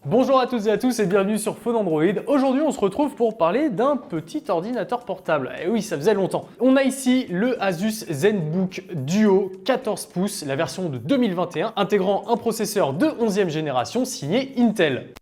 Bonjour à toutes et à tous et bienvenue sur Phone Android. Aujourd'hui on se retrouve pour parler d'un petit ordinateur portable. Et oui, ça faisait longtemps. On a ici le Asus ZenBook Duo 14 pouces, la version de 2021, intégrant un processeur de 11e génération signé Intel.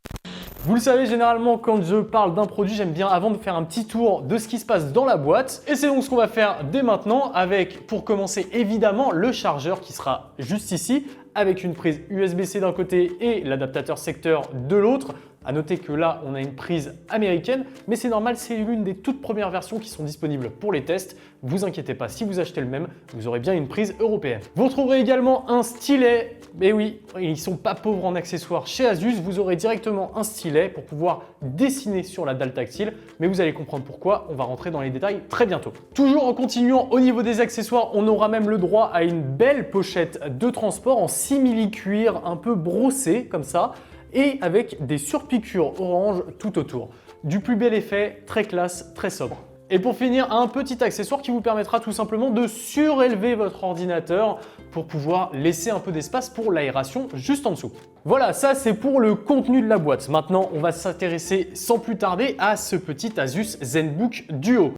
Vous le savez, généralement quand je parle d'un produit, j'aime bien avant de faire un petit tour de ce qui se passe dans la boîte. Et c'est donc ce qu'on va faire dès maintenant avec, pour commencer évidemment, le chargeur qui sera juste ici, avec une prise USB-C d'un côté et l'adaptateur secteur de l'autre. À noter que là, on a une prise américaine, mais c'est normal, c'est l'une des toutes premières versions qui sont disponibles pour les tests. Vous inquiétez pas, si vous achetez le même, vous aurez bien une prise européenne. Vous retrouverez également un stylet. Mais oui, ils sont pas pauvres en accessoires chez Asus. Vous aurez directement un stylet pour pouvoir dessiner sur la dalle tactile, mais vous allez comprendre pourquoi. On va rentrer dans les détails très bientôt. Toujours en continuant au niveau des accessoires, on aura même le droit à une belle pochette de transport en simili-cuir un peu brossé comme ça, et avec des surpiqûres orange tout autour. Du plus bel effet, très classe, très sobre. Et pour finir, un petit accessoire qui vous permettra tout simplement de surélever votre ordinateur pour pouvoir laisser un peu d'espace pour l'aération juste en dessous. Voilà, ça c'est pour le contenu de la boîte. Maintenant, on va s'intéresser sans plus tarder à ce petit Asus ZenBook Duo.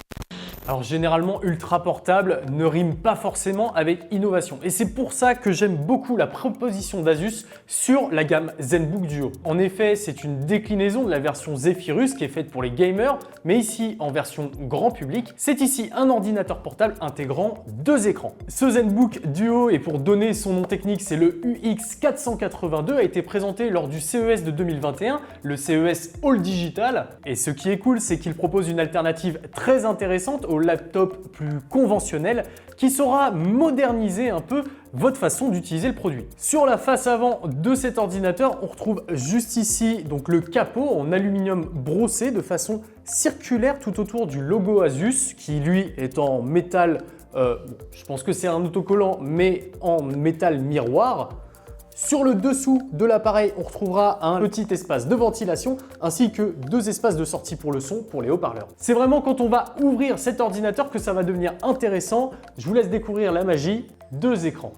Alors généralement, ultra portable ne rime pas forcément avec innovation. Et c'est pour ça que j'aime beaucoup la proposition d'Asus sur la gamme ZenBook Duo. En effet, c'est une déclinaison de la version Zephyrus qui est faite pour les gamers, mais ici en version grand public. C'est ici un ordinateur portable intégrant deux écrans. Ce ZenBook Duo, et pour donner son nom technique, c'est le UX482, a été présenté lors du CES de 2021, le CES All Digital. Et ce qui est cool, c'est qu'il propose une alternative très intéressante au laptop plus conventionnel qui saura moderniser un peu votre façon d'utiliser le produit. Sur la face avant de cet ordinateur, on retrouve juste ici donc le capot en aluminium brossé de façon circulaire tout autour du logo Asus qui lui est en métal, je pense que c'est un autocollant mais en métal miroir. Sur le dessous de l'appareil, on retrouvera un petit espace de ventilation ainsi que deux espaces de sortie pour le son pour les haut-parleurs. C'est vraiment quand on va ouvrir cet ordinateur que ça va devenir intéressant. Je vous laisse découvrir la magie. Deux écrans.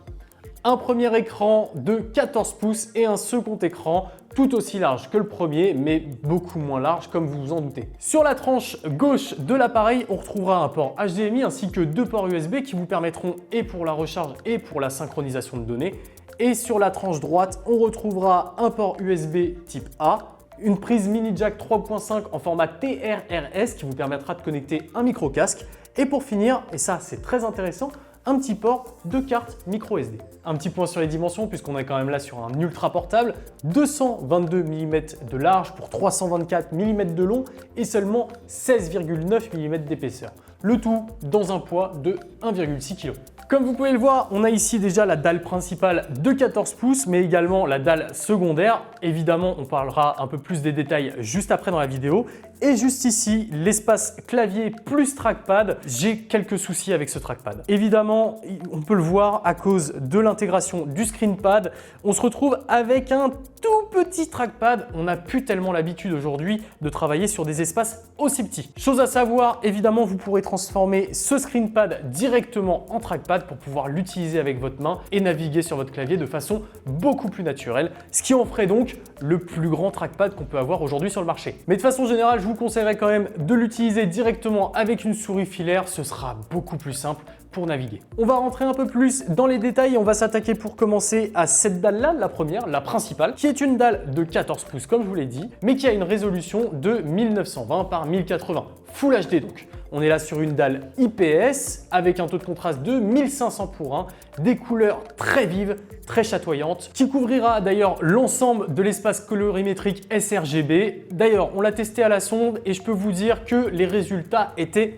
Un premier écran de 14 pouces et un second écran tout aussi large que le premier, mais beaucoup moins large comme vous vous en doutez. Sur la tranche gauche de l'appareil, on retrouvera un port HDMI ainsi que deux ports USB qui vous permettront et pour la recharge et pour la synchronisation de données. Et sur la tranche droite, on retrouvera un port USB type A, une prise mini jack 3.5 en format TRRS qui vous permettra de connecter un micro casque. Et pour finir, et ça c'est très intéressant, un petit port de carte micro SD. Un petit point sur les dimensions puisqu'on est quand même là sur un ultra portable, 222 mm de large pour 324 mm de long et seulement 16,9 mm d'épaisseur. Le tout dans un poids de 1,6 kg. Comme vous pouvez le voir, on a ici déjà la dalle principale de 14 pouces, mais également la dalle secondaire. Évidemment, on parlera un peu plus des détails juste après dans la vidéo. Et juste ici, l'espace clavier plus trackpad. J'ai quelques soucis avec ce trackpad. Évidemment, on peut le voir à cause de l'intégration du screenpad. On se retrouve avec un tout petit trackpad. On n'a plus tellement l'habitude aujourd'hui de travailler sur des espaces aussi petits. Chose à savoir, évidemment, vous pourrez transformer ce screenpad directement en trackpad pour pouvoir l'utiliser avec votre main et naviguer sur votre clavier de façon beaucoup plus naturelle, ce qui en ferait donc le plus grand trackpad qu'on peut avoir aujourd'hui sur le marché. Mais de façon générale, je vous conseillerais quand même de l'utiliser directement avec une souris filaire, ce sera beaucoup plus simple pour naviguer. On va rentrer un peu plus dans les détails et on va s'attaquer pour commencer à cette dalle-là, la première, la principale, qui est une dalle de 14 pouces comme je vous l'ai dit, mais qui a une résolution de 1920 par 1080, Full HD donc. On est là sur une dalle IPS avec un taux de contraste de 1500:1, des couleurs très vives, très chatoyantes, qui couvrira d'ailleurs l'ensemble de l'espace colorimétrique sRGB. D'ailleurs, on l'a testé à la sonde et je peux vous dire que les résultats étaient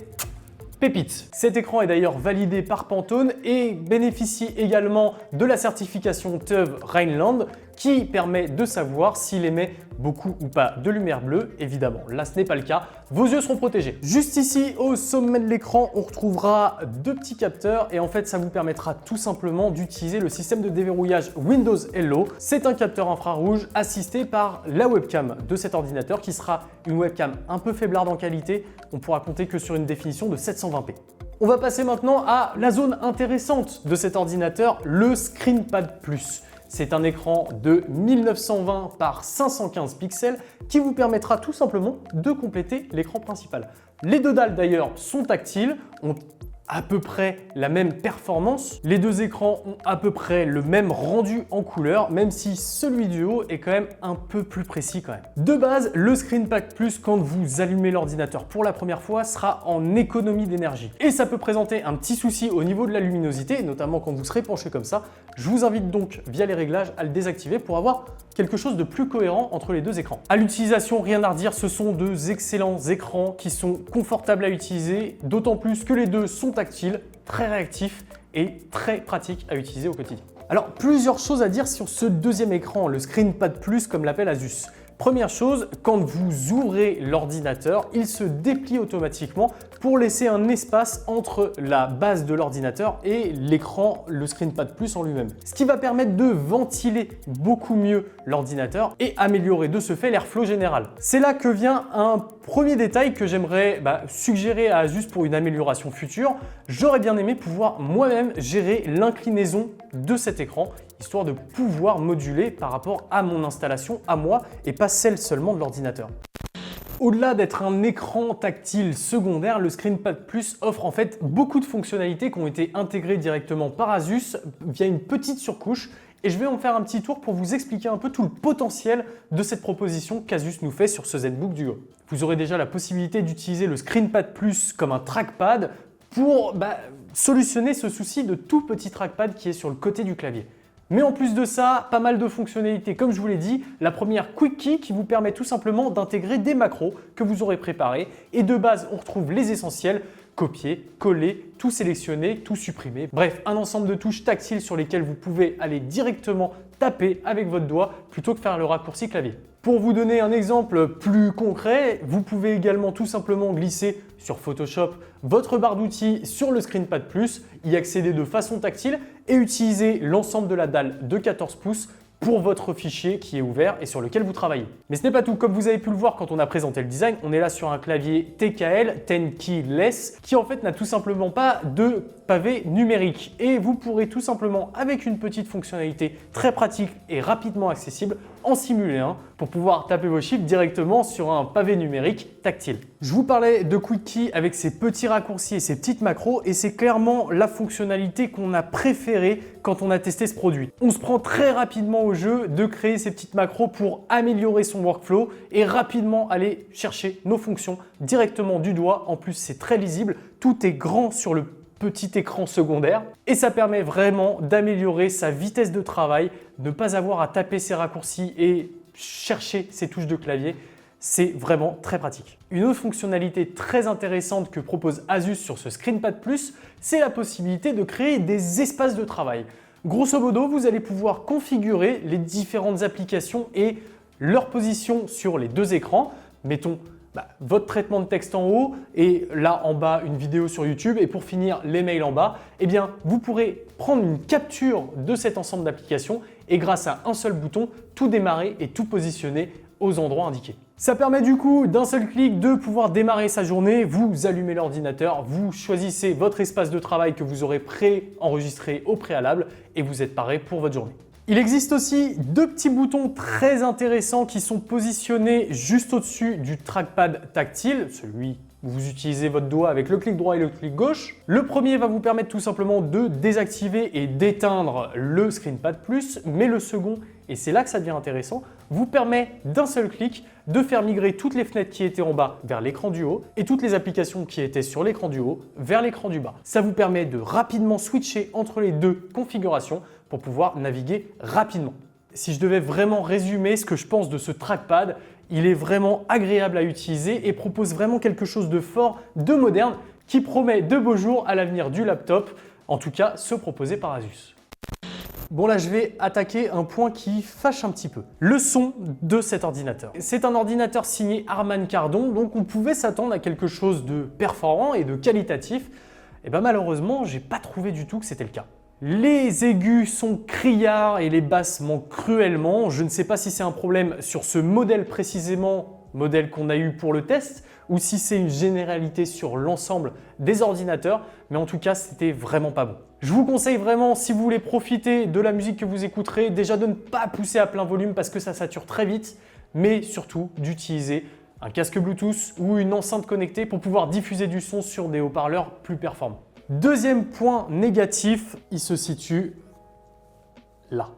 pépite. Cet écran est d'ailleurs validé par Pantone et bénéficie également de la certification TÜV Rheinland qui permet de savoir s'il émet beaucoup ou pas de lumière bleue. Évidemment, là ce n'est pas le cas. Vos yeux seront protégés. Juste ici, au sommet de l'écran, on retrouvera deux petits capteurs et en fait, ça vous permettra tout simplement d'utiliser le système de déverrouillage Windows Hello. C'est un capteur infrarouge assisté par la webcam de cet ordinateur qui sera une webcam un peu faiblarde en qualité. On pourra compter que sur une définition de 720p. On va passer maintenant à la zone intéressante de cet ordinateur, le ScreenPad Plus. C'est un écran de 1920 par 515 pixels qui vous permettra tout simplement de compléter l'écran principal. Les deux dalles d'ailleurs sont tactiles, ont à peu près la même performance. Les deux écrans ont à peu près le même rendu en couleur, même si celui du haut est quand même un peu plus précis quand même. De base, le ScreenPad Plus, quand vous allumez l'ordinateur pour la première fois, sera en économie d'énergie. Et ça peut présenter un petit souci au niveau de la luminosité, notamment quand vous serez penché comme ça. Je vous invite donc, via les réglages, à le désactiver pour avoir quelque chose de plus cohérent entre les deux écrans. À l'utilisation, rien à redire, ce sont deux excellents écrans qui sont confortables à utiliser, d'autant plus que les deux sont tactiles, très réactifs et très pratiques à utiliser au quotidien. Alors, plusieurs choses à dire sur ce deuxième écran, le ScreenPad Plus comme l'appelle Asus. Première chose, quand vous ouvrez l'ordinateur, il se déplie automatiquement pour laisser un espace entre la base de l'ordinateur et l'écran, le ScreenPad Plus en lui-même. Ce qui va permettre de ventiler beaucoup mieux l'ordinateur et améliorer de ce fait l'airflow général. C'est là que vient un premier détail que j'aimerais suggérer à Asus pour une amélioration future. J'aurais bien aimé pouvoir moi-même gérer l'inclinaison de cet écran, histoire de pouvoir moduler par rapport à mon installation, à moi, et pas celle seulement de l'ordinateur. Au-delà d'être un écran tactile secondaire, le ScreenPad Plus offre en fait beaucoup de fonctionnalités qui ont été intégrées directement par Asus via une petite surcouche. Et je vais en faire un petit tour pour vous expliquer un peu tout le potentiel de cette proposition qu'Asus nous fait sur ce ZBook Duo. Vous aurez déjà la possibilité d'utiliser le ScreenPad Plus comme un trackpad pour solutionner ce souci de tout petit trackpad qui est sur le côté du clavier. Mais en plus de ça, pas mal de fonctionnalités, comme je vous l'ai dit. La première, Quick Key, qui vous permet tout simplement d'intégrer des macros que vous aurez préparés. Et de base, on retrouve les essentiels, copier, coller, tout sélectionner, tout supprimer. Bref, un ensemble de touches tactiles sur lesquelles vous pouvez aller directement taper avec votre doigt plutôt que faire le raccourci clavier. Pour vous donner un exemple plus concret, vous pouvez également tout simplement glisser sur Photoshop votre barre d'outils sur le ScreenPad Plus, y accéder de façon tactile et utiliser l'ensemble de la dalle de 14 pouces pour votre fichier qui est ouvert et sur lequel vous travaillez. Mais ce n'est pas tout. Comme vous avez pu le voir quand on a présenté le design, on est là sur un clavier TKL, 10 Keyless, qui en fait n'a tout simplement pas de pavé numérique. Et vous pourrez tout simplement, avec une petite fonctionnalité très pratique et rapidement accessible, en simuler un pour pouvoir taper vos chiffres directement sur un pavé numérique tactile. Je vous parlais de Quick Key avec ses petits raccourcis et ses petites macros, et c'est clairement la fonctionnalité qu'on a préférée quand on a testé ce produit. On se prend très rapidement au jeu de créer ces petites macros pour améliorer son workflow et rapidement aller chercher nos fonctions directement du doigt. En plus, c'est très lisible, tout est grand sur le petit écran secondaire et ça permet vraiment d'améliorer sa vitesse de travail, ne pas avoir à taper ses raccourcis et chercher ses touches de clavier. C'est vraiment très pratique. Une autre fonctionnalité très intéressante que propose Asus sur ce ScreenPad Plus, c'est la possibilité de créer des espaces de travail. Grosso modo, vous allez pouvoir configurer les différentes applications et leur position sur les deux écrans. Mettons votre traitement de texte en haut et là en bas une vidéo sur YouTube, et pour finir les mails en bas. Eh bien, vous pourrez prendre une capture de cet ensemble d'applications et grâce à un seul bouton, tout démarrer et tout positionner aux endroits indiqués. Ça permet du coup d'un seul clic de pouvoir démarrer sa journée. Vous allumez l'ordinateur, vous choisissez votre espace de travail que vous aurez pré-enregistré au préalable et vous êtes paré pour votre journée. Il existe aussi deux petits boutons très intéressants qui sont positionnés juste au-dessus du trackpad tactile, celui où vous utilisez votre doigt avec le clic droit et le clic gauche. Le premier va vous permettre tout simplement de désactiver et d'éteindre le ScreenPad Plus, mais le second, et c'est là que ça devient intéressant, vous permet d'un seul clic de faire migrer toutes les fenêtres qui étaient en bas vers l'écran du haut et toutes les applications qui étaient sur l'écran du haut vers l'écran du bas. Ça vous permet de rapidement switcher entre les deux configurations pour pouvoir naviguer rapidement. Si je devais vraiment résumer ce que je pense de ce trackpad, il est vraiment agréable à utiliser et propose vraiment quelque chose de fort, de moderne, qui promet de beaux jours à l'avenir du laptop, en tout cas ceux proposés par Asus. Bon là, je vais attaquer un point qui fâche un petit peu. Le son de cet ordinateur. C'est un ordinateur signé Harman Kardon, donc on pouvait s'attendre à quelque chose de performant et de qualitatif. Et bien malheureusement, j'ai pas trouvé du tout que c'était le cas. Les aigus sont criards et les basses manquent cruellement. Je ne sais pas si c'est un problème sur ce modèle précisément, modèle qu'on a eu pour le test ou si c'est une généralité sur l'ensemble des ordinateurs, mais en tout cas, c'était vraiment pas bon. Je vous conseille vraiment, si vous voulez profiter de la musique que vous écouterez, déjà de ne pas pousser à plein volume parce que ça sature très vite, mais surtout d'utiliser un casque Bluetooth ou une enceinte connectée pour pouvoir diffuser du son sur des haut-parleurs plus performants. Deuxième point négatif, il se situe là.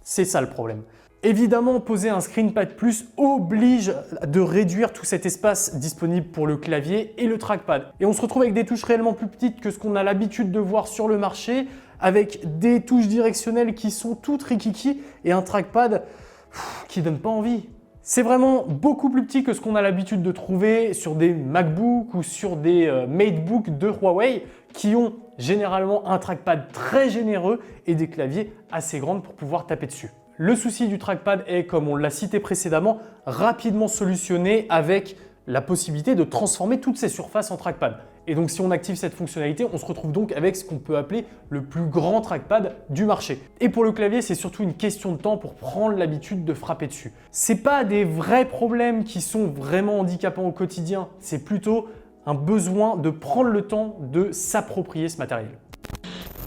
C'est ça le problème. Évidemment, poser un ScreenPad Plus oblige de réduire tout cet espace disponible pour le clavier et le trackpad. Et on se retrouve avec des touches réellement plus petites que ce qu'on a l'habitude de voir sur le marché, avec des touches directionnelles qui sont toutes rikiki et un trackpad qui donne pas envie. C'est vraiment beaucoup plus petit que ce qu'on a l'habitude de trouver sur des MacBook ou sur des MateBook de Huawei qui ont généralement un trackpad très généreux et des claviers assez grands pour pouvoir taper dessus. Le souci du trackpad est, comme on l'a cité précédemment, rapidement solutionné avec la possibilité de transformer toutes ces surfaces en trackpad. Et donc si on active cette fonctionnalité, on se retrouve donc avec ce qu'on peut appeler le plus grand trackpad du marché. Et pour le clavier, c'est surtout une question de temps pour prendre l'habitude de frapper dessus. C'est pas des vrais problèmes qui sont vraiment handicapants au quotidien, c'est plutôt un besoin de prendre le temps de s'approprier ce matériel.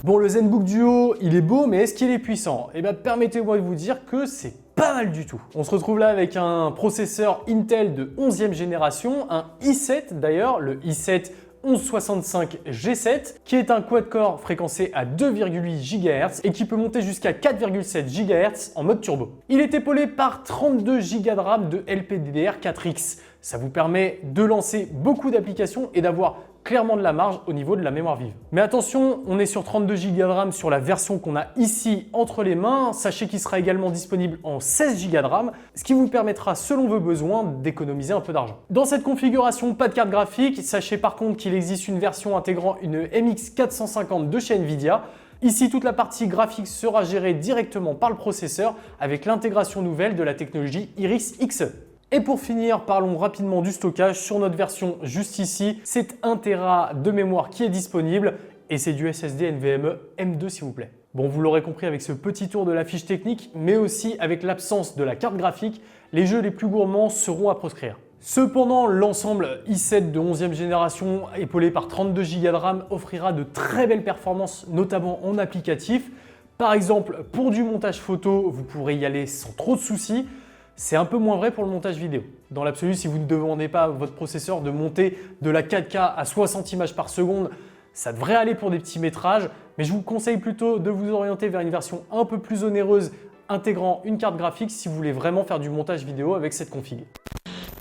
Bon, le ZenBook Duo, il est beau, mais est-ce qu'il est puissant? Eh bien, permettez-moi de vous dire que c'est pas mal du tout. On se retrouve là avec un processeur Intel de 11e génération, un i7 d'ailleurs, le i7 1165 G7, qui est un quad-core fréquencé à 2,8 GHz et qui peut monter jusqu'à 4,7 GHz en mode turbo. Il est épaulé par 32 Go de RAM de LPDDR4X. Ça vous permet de lancer beaucoup d'applications et d'avoir clairement de la marge au niveau de la mémoire vive. Mais attention, on est sur 32 Go de RAM sur la version qu'on a ici entre les mains. Sachez qu'il sera également disponible en 16 Go de RAM, ce qui vous permettra, selon vos besoins, d'économiser un peu d'argent. Dans cette configuration, pas de carte graphique. Sachez par contre qu'il existe une version intégrant une MX 450 de chez Nvidia. Ici, toute la partie graphique sera gérée directement par le processeur avec l'intégration nouvelle de la technologie Iris Xe. Et pour finir, parlons rapidement du stockage. Sur notre version juste ici, c'est 1 Tera de mémoire qui est disponible et c'est du SSD NVMe M2 s'il vous plaît. Bon, vous l'aurez compris avec ce petit tour de la fiche technique, mais aussi avec l'absence de la carte graphique, les jeux les plus gourmands seront à proscrire. Cependant, l'ensemble i7 de 11e génération, épaulé par 32 Go de RAM, offrira de très belles performances, notamment en applicatif. Par exemple, pour du montage photo, vous pourrez y aller sans trop de soucis. C'est un peu moins vrai pour le montage vidéo. Dans l'absolu, si vous ne demandez pas à votre processeur de monter de la 4K à 60 images par seconde, ça devrait aller pour des petits métrages, mais je vous conseille plutôt de vous orienter vers une version un peu plus onéreuse intégrant une carte graphique si vous voulez vraiment faire du montage vidéo avec cette config.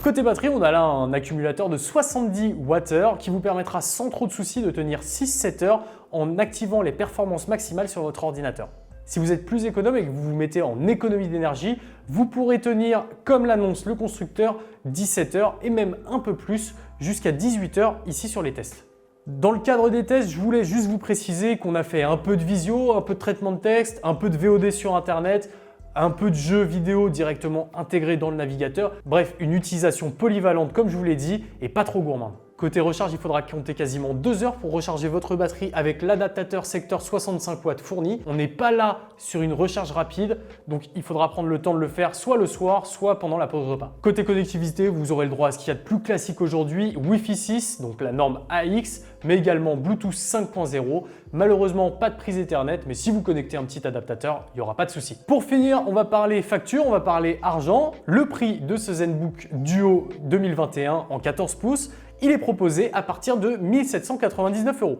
Côté batterie, on a là un accumulateur de 70 Wh qui vous permettra sans trop de soucis de tenir 6-7 heures en activant les performances maximales sur votre ordinateur. Si vous êtes plus économe et que vous vous mettez en économie d'énergie, vous pourrez tenir, comme l'annonce le constructeur, 17 heures et même un peu plus, jusqu'à 18 heures ici sur les tests. Dans le cadre des tests, je voulais juste vous préciser qu'on a fait un peu de visio, un peu de traitement de texte, un peu de VOD sur Internet, un peu de jeux vidéo directement intégrés dans le navigateur. Bref, une utilisation polyvalente comme je vous l'ai dit et pas trop gourmande. Côté recharge, il faudra compter quasiment 2 heures pour recharger votre batterie avec l'adaptateur secteur 65 watts fourni. On n'est pas là sur une recharge rapide, donc il faudra prendre le temps de le faire soit le soir, soit pendant la pause repas. Côté connectivité, vous aurez le droit à ce qu'il y a de plus classique aujourd'hui, Wi-Fi 6, donc la norme AX, mais également Bluetooth 5.0. Malheureusement, pas de prise Ethernet, mais si vous connectez un petit adaptateur, il n'y aura pas de souci. Pour finir, on va parler facture, on va parler argent. Le prix de ce ZenBook Duo 2021 en 14 pouces, il est proposé à partir de 1 799 €.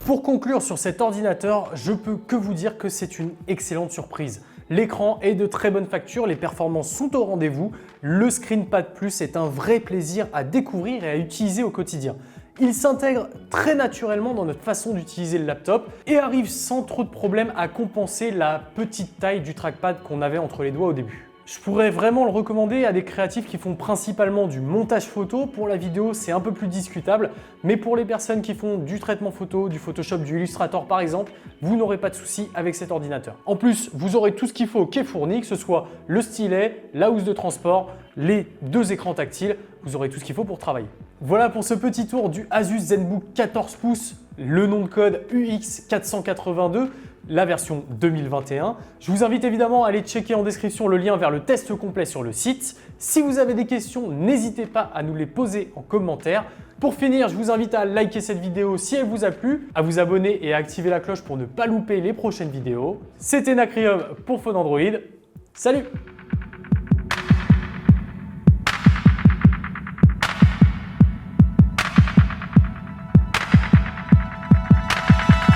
Pour conclure sur cet ordinateur, je peux que vous dire que c'est une excellente surprise. L'écran est de très bonne facture, les performances sont au rendez-vous. Le ScreenPad Plus est un vrai plaisir à découvrir et à utiliser au quotidien. Il s'intègre très naturellement dans notre façon d'utiliser le laptop et arrive sans trop de problèmes à compenser la petite taille du trackpad qu'on avait entre les doigts au début. Je pourrais vraiment le recommander à des créatifs qui font principalement du montage photo. Pour la vidéo, c'est un peu plus discutable, mais pour les personnes qui font du traitement photo, du Photoshop, du Illustrator par exemple, vous n'aurez pas de souci avec cet ordinateur. En plus, vous aurez tout ce qu'il faut qui est fourni, que ce soit le stylet, la housse de transport, les 2 écrans tactiles, vous aurez tout ce qu'il faut pour travailler. Voilà pour ce petit tour du Asus ZenBook 14 pouces, le nom de code UX482. la version 2021. Je vous invite évidemment à aller checker en description le lien vers le test complet sur le site. Si vous avez des questions, n'hésitez pas à nous les poser en commentaire. Pour finir, je vous invite à liker cette vidéo si elle vous a plu, à vous abonner et à activer la cloche pour ne pas louper les prochaines vidéos. C'était Nacrium pour Phone Android. Salut!